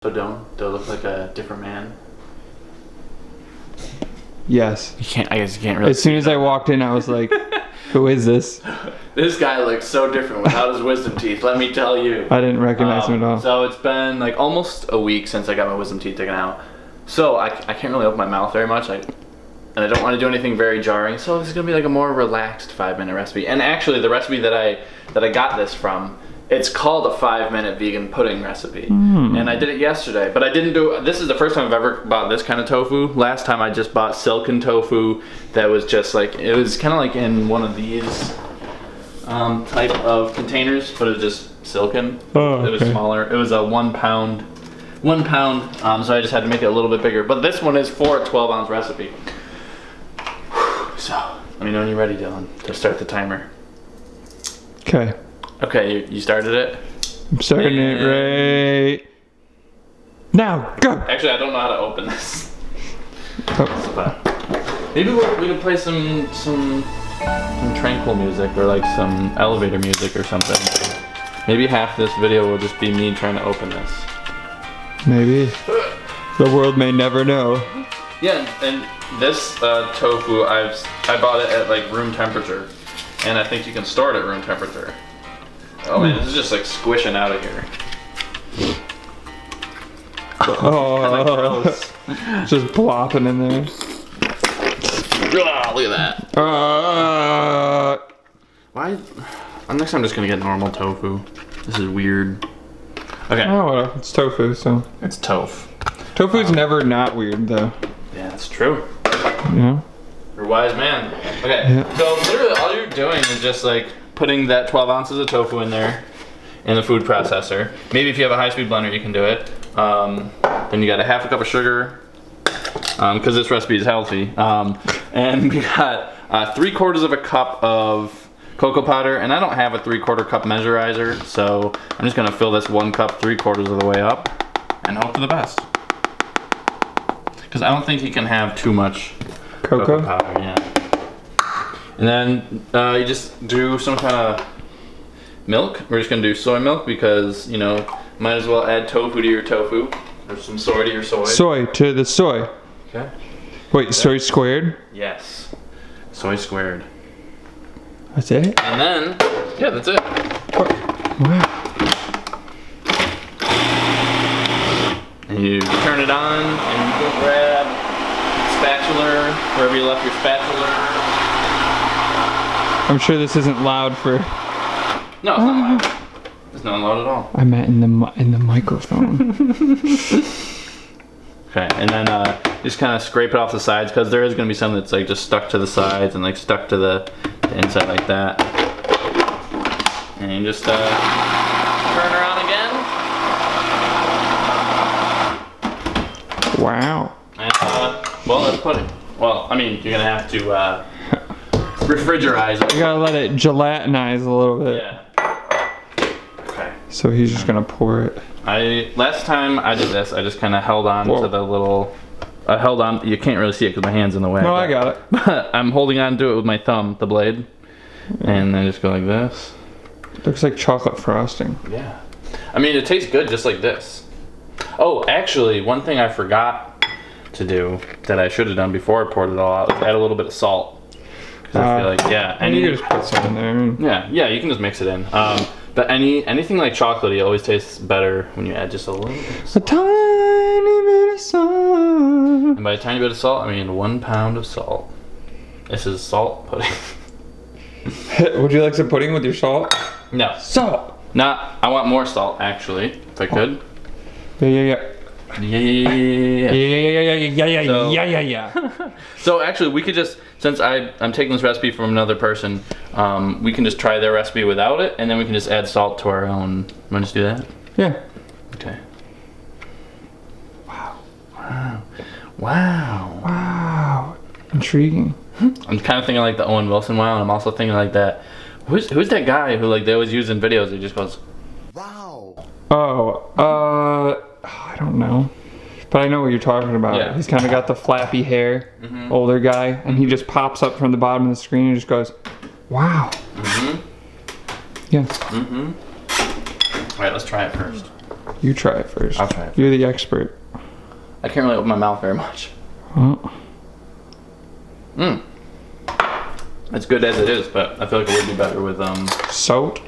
So do I look like a different man? Yes. You can't. I guess you can't really. As soon as I walked in, I was like, "Who is this?" This guy looks so different without his wisdom teeth. Let me tell you. I didn't recognize him at all. So it's been like almost a week since I got my wisdom teeth taken out. So I can't really open my mouth very much. And I don't want to do anything very jarring. So this is gonna be like a more relaxed 5-minute recipe. And actually, the recipe that I got this from. It's called a 5-minute vegan pudding recipe. And I did it yesterday, but I didn't do, this is the first time I've ever bought this kind of tofu. Last time I just bought silken tofu that was just like, it was kind of like in one of these type of containers, but it was just silken. Oh, okay. It was smaller. It was a 1 pound, so I just had to make it a little bit bigger. But this one is for a 12-ounce recipe. So, let me know when you're ready, Dylan, to start the timer. Okay. Okay, you started it? I'm starting it right now. Go. Actually, I don't know how to open this. Oh. But maybe we can play some tranquil music or like some elevator music or something. Maybe half this video will just be me trying to open this. Maybe. The world may never know. Yeah, and this tofu, I bought it at like room temperature, and I think you can store it at room temperature. Oh man, this is just like squishing out of here. Oh, just plopping in there. Oh, look at that. Why? Next I'm just gonna get normal tofu. This is weird. Okay. Oh, well, it's tofu, so. It's tofu. Tofu's never not weird, though. Yeah, that's true. Yeah. You're a wise man. Okay, Yeah. so literally all you're doing is just like putting that 12 ounces of tofu in there in the food processor. Maybe if you have a high-speed blender, you can do it. Then you got a half a cup of sugar, because this recipe is healthy. And we got 3/4 of a cup of cocoa powder, and I don't have a 3/4 cup measurizer, so I'm just gonna fill this 1 cup 3/4 of the way up and hope for the best. Because I don't think you can have too much cocoa powder, yeah. And then you just do some kind of milk. We're just gonna do soy milk because, you know, might as well add tofu to your tofu. Or some soy to your soy. Soy to the soy. Okay. Wait, soy squared? Yes. Soy squared. That's it? And then, yeah, that's it. Wow. And you turn it on and you go grab spatula, wherever you left your spatula. I'm sure this isn't loud for. No, it's not loud. It's not loud at all. I meant in the microphone. Okay, and then just kind of scrape it off the sides because there is going to be some that's like just stuck to the sides and like stuck to the inside like that. And you just turn around again. Wow. And well, let's put it. Well, I mean, you're gonna have to refrigerize it. You gotta let it gelatinize a little bit. Yeah. Okay. So he's just gonna pour it. Last time I did this, I just kind of held on to the little. I held on. You can't really see it because my hand's in the way. No, I got it. But I'm holding on to it with my thumb, the blade, and then just go like this. Looks like chocolate frosting. Yeah. I mean, it tastes good just like this. Oh, actually, one thing I forgot to do that I should have done before I poured it all out is add a little bit of salt. Because I feel like, yeah. And you can just put some in there. Yeah, you can just mix it in. But anything like chocolatey always tastes better when you add just a little bit of salt. A tiny bit of salt. And by a tiny bit of salt, I mean 1 pound of salt. This is salt pudding. Would you like some pudding with your salt? No. Salt. I want more salt, actually, if I could. Yeah. Yeah. So actually, we could just, since I'm taking this recipe from another person, we can just try their recipe without it, and then we can just add salt to our own. Want to just do that? Yeah. Okay. Wow. Intriguing. I'm kind of thinking like the Owen Wilson wow, and I'm also thinking like that. Who's that guy who like they always use in videos? He just goes, "Wow." Oh, I don't know. But I know what you're talking about. Yeah. He's kind of got the flappy hair, older guy, and he just pops up from the bottom of the screen and just goes, wow. Yeah. All right, let's try it first. You try it first. I'll try it. You're the expert. I can't really open my mouth very much. Oh. It's good as it is, but I feel like it would be better with Salt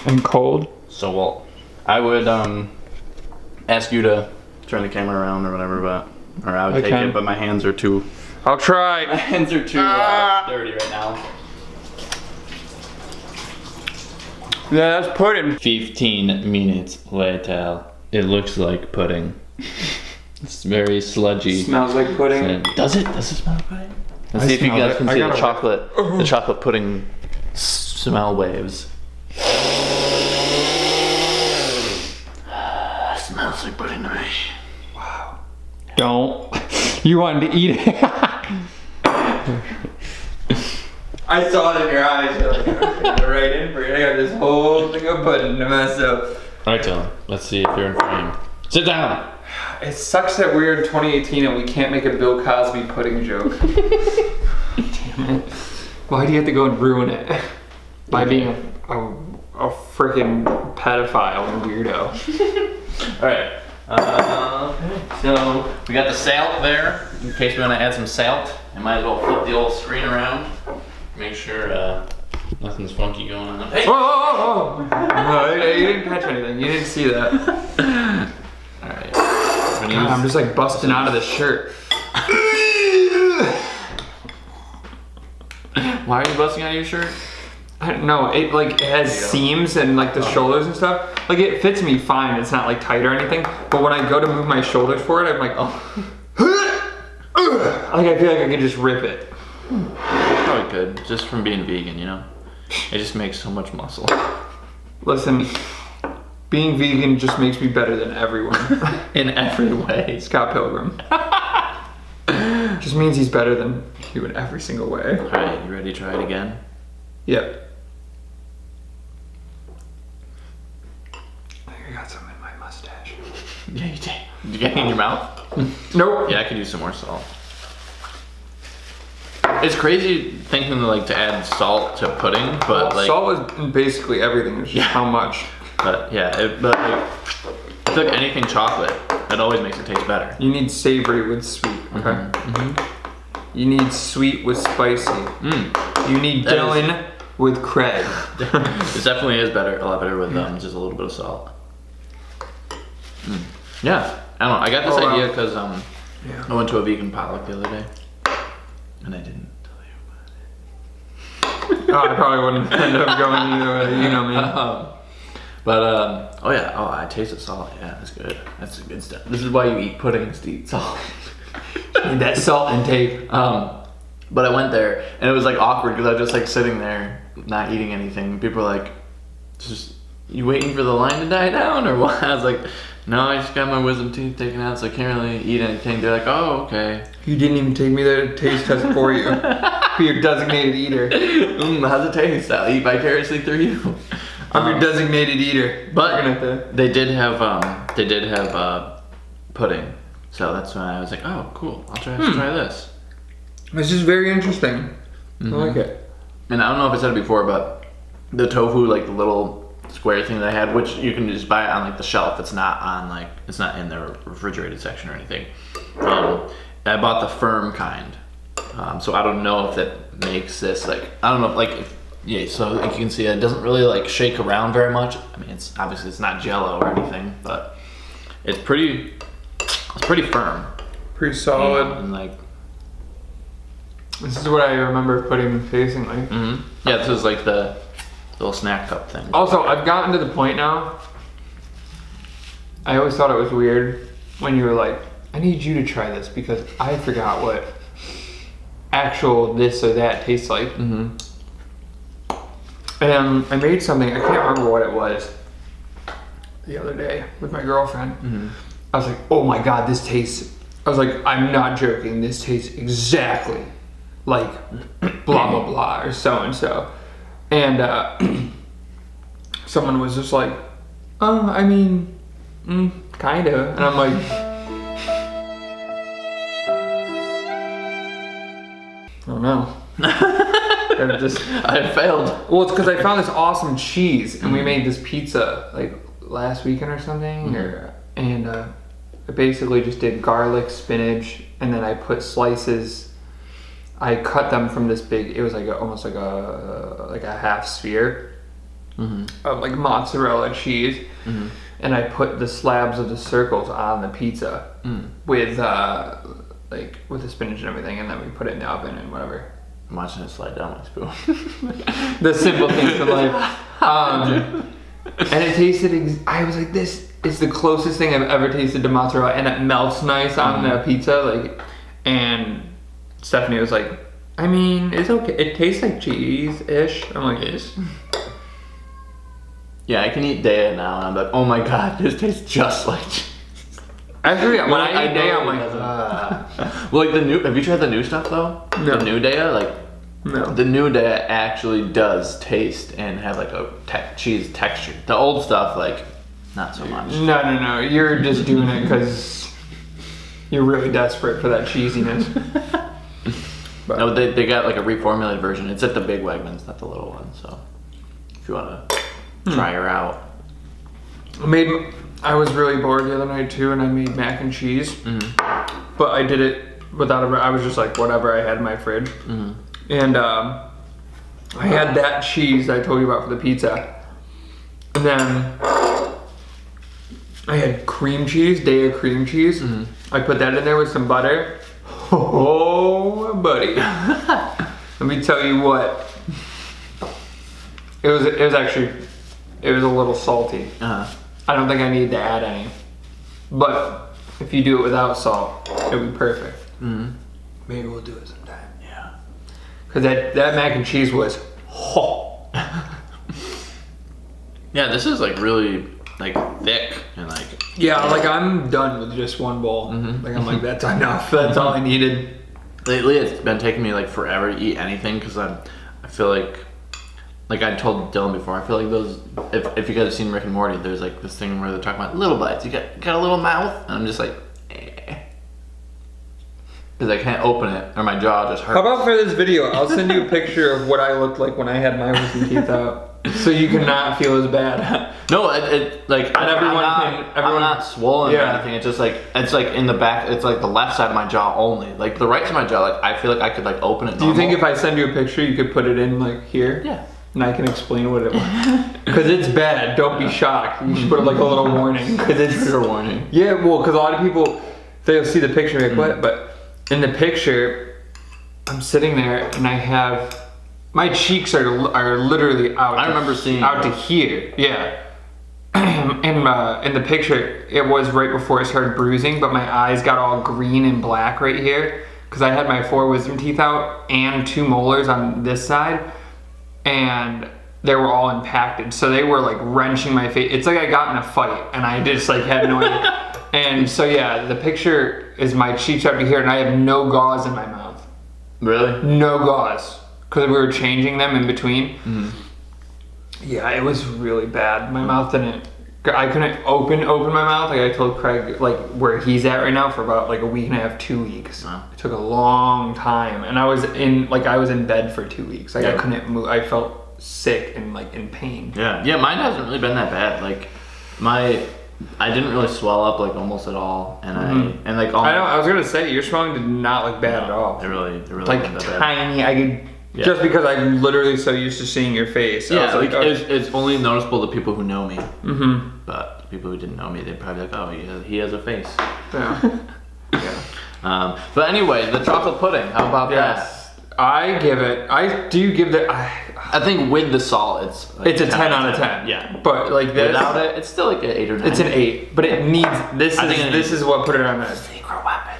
and cold. salt. I would ask you to turn the camera around or whatever, or I would I take can. it, but my hands are too I'll try. dirty right now. Yeah, that's pudding. 15 minutes later, it looks like pudding. It's very sludgy. Smells like pudding. And does it? Does it smell like pudding? Let's I see if you smell guys it. can I see gotta- the chocolate pudding smell waves. Smells like pudding to me. Don't. You wanted to eat it. I saw it in your eyes. You're like, okay, right in for it. I got this whole thing of pudding to myself. All right, Dylan. Let's see if you're in frame. Sit down. It sucks that we're in 2018 and we can't make a Bill Cosby pudding joke. Damn it. Why do you have to go and ruin it? By being a freaking pedophile and weirdo. All right. Okay. So we got the salt there. In case we want to add some salt, I might as well flip the old screen around. Make sure nothing's funky going on. Hey. Whoa, whoa, whoa, whoa. No, you didn't catch anything. You didn't see that. All right. God, I'm just like busting out of this shirt. Why are you busting out of your shirt? I don't know. It like it has seams and like the shoulders and stuff. Like it fits me fine. It's not like tight or anything. But when I go to move my shoulders for it, I'm like, oh. Like I feel like I could just rip it. Probably could, just from being vegan, you know? It just makes so much muscle. Listen, being vegan just makes me better than everyone. In every way. Scott Pilgrim. Just means he's better than you in every single way. Alright, you ready to try it again? Yep. I think I got some in my mustache. Yeah, you did. Did you get it in your mouth? Nope. Yeah, I could use some more salt. It's crazy thinking like to add salt to pudding, but like, Salt is in basically everything. It's just how much. but yeah, but like, I feel like anything chocolate, it always makes it taste better. You need savory with sweet, okay? You need sweet with spicy. You need That Dylan with cred. This definitely is better, a lot better with just a little bit of salt. Yeah, I don't know. I got this Oh, wow. idea because Yeah. I went to a vegan potluck the other day, and I didn't tell you. Oh, I probably wouldn't end up going either way. You know me. Oh yeah, I tasted salt. Yeah, that's good. That's good stuff. This is why you eat puddings, to eat salt. Need that salt intake. But I went there and it was like awkward because I was just like sitting there, not eating anything. People were like, "Just you waiting for the line to die down or what?" I was like, "No, I just got my wisdom teeth taken out, so I can't really eat anything." They're like, "Oh, okay." You didn't even take me there to taste test for you. Be your designated eater. How's it taste? I'll eat vicariously through you. I'm your designated eater. But You're gonna have to- they did have pudding, so that's when I was like, "Oh, cool! I'll try this." This is very interesting. I like it. And I don't know if I said it before, but the tofu, like the little square thing that I had, which you can just buy it on like the shelf. It's not on like it's not in the refrigerated section or anything. I bought the firm kind, so I don't know if that makes this like I don't know like yeah. So like you can see, it doesn't really like shake around very much. I mean, it's obviously it's not Jello or anything, but it's pretty firm Pretty solid. and like. This is what I remember pudding tasting like. Yeah, this is like the little snack cup thing. Also, I've gotten to the point now. I always thought it was weird when you were like, I need you to try this because I forgot what actual this or that tastes like. And I made something, I can't remember what it was, the other day with my girlfriend. I was like, oh my God, this tastes, I was like, I'm not joking, this tastes exactly like blah, blah, blah, or so-and-so. And someone was just like, oh, I mean, kind of. And I'm like, I don't know. I failed. Well, it's because I found this awesome cheese and we made this pizza like last weekend or something, and I basically just did garlic, spinach, and then I put slices. I cut them from this big. It was like almost like a half sphere of like mozzarella cheese, and I put the slabs of the circles on the pizza with with the spinach and everything, and then we put it in the oven and whatever. I'm watching it slide down my spoon. The simple things of life. And it tasted. I was like, this is the closest thing I've ever tasted to mozzarella, and it melts nice on the pizza. Like, and Stephanie was like, I mean, it's okay. It tastes like cheese-ish. I'm like, Yes. Yeah, I can eat Daya now, and I'm like, oh my god, this tastes just like cheese. Actually, when I eat know Daya, I'm it like, doesn't. Well, like the new. Have you tried the new stuff though? No. The new Daya, like. no. The new Daya actually does taste and have like a cheese texture. The old stuff, like, not so much. No. You're just doing it because you're really desperate for that cheesiness. But No, they got like a reformulated version. It's at the big Wegmans, not the little one. So if you want to try her out. I was really bored the other night too, and I made mac and cheese. But I did it without I was just like whatever I had in my fridge. And I had that cheese I told you about for the pizza. And then I had cream cheese, Daya cream cheese. I put that in there with some butter. Oh, buddy. Let me tell you what. It was a little salty. I don't think I need to add any. But if you do it without salt, it would be perfect. Maybe we'll do it sometime. Yeah. Because that mac and cheese was, Yeah, this is like really like thick and like. yeah, like I'm done with just one bowl. Like I'm like, that's enough. That's all I needed. Lately, it's been taking me like forever to eat anything because I feel like I told Dylan before, I feel like those, if you guys have seen Rick and Morty, there's like this thing where they're talking about little bites. You got a little mouth, and I'm just like, because I can't open it, or my jaw just hurts. How about for this video, I'll send you a picture of what I looked like when I had my wisdom teeth out, so you can not feel as bad. No, it like, And I'm not swollen or Yeah. anything. It's just like, it's like in the back. It's like the left side of my jaw only. Like the right side of my jaw, like I feel like I could like open it. Do you think if I send you a picture, you could put it in like here? Yeah. And I can explain what it was. Because it's bad. Don't be shocked. You should put like a little warning. Because it's Trigger warning. Yeah, well, because a lot of people, they'll see the picture and be like, what? But in the picture, I'm sitting there and I have, my cheeks are literally out. I remember seeing out to here. Yeah. In the picture, it was right before I started bruising, but my eyes got all green and black right here because I had my 4 wisdom teeth out and 2 molars on this side, and they were all impacted, so they were like wrenching my face. It's like I got in a fight and I just like had no idea. And so yeah, the picture is my cheeks up to here and I have no gauze in my mouth. Really? No gauze, because we were changing them in between. Yeah, it was really bad. My mouth didn't, I couldn't open my mouth. Like I told Craig, like where he's at right now, for about like a week and a half, 2 weeks. Wow. It took a long time, and I was in bed for 2 weeks. Like I couldn't move. I felt sick and like in pain. Yeah, mine hasn't really been that bad. Like I didn't really swell up like almost at all, and I was gonna say your swelling did not look bad at all. It really Like wasn't that bad. tiny. I could just because I'm literally so used to seeing your face. I Yeah, was like, like, oh. it's only noticeable to people who know me. But the people who didn't know me, they'd probably be like, oh, he has a face. Yeah. Yeah. But anyway, the chocolate pudding. How about Yes. I do give it. I think with the salt, it's like It's a 10 out of 10. Yeah. But like this, Without it, it's still like an 8 or 9. it's an 8. But it needs this. I think This is what put it on that. secret weapon.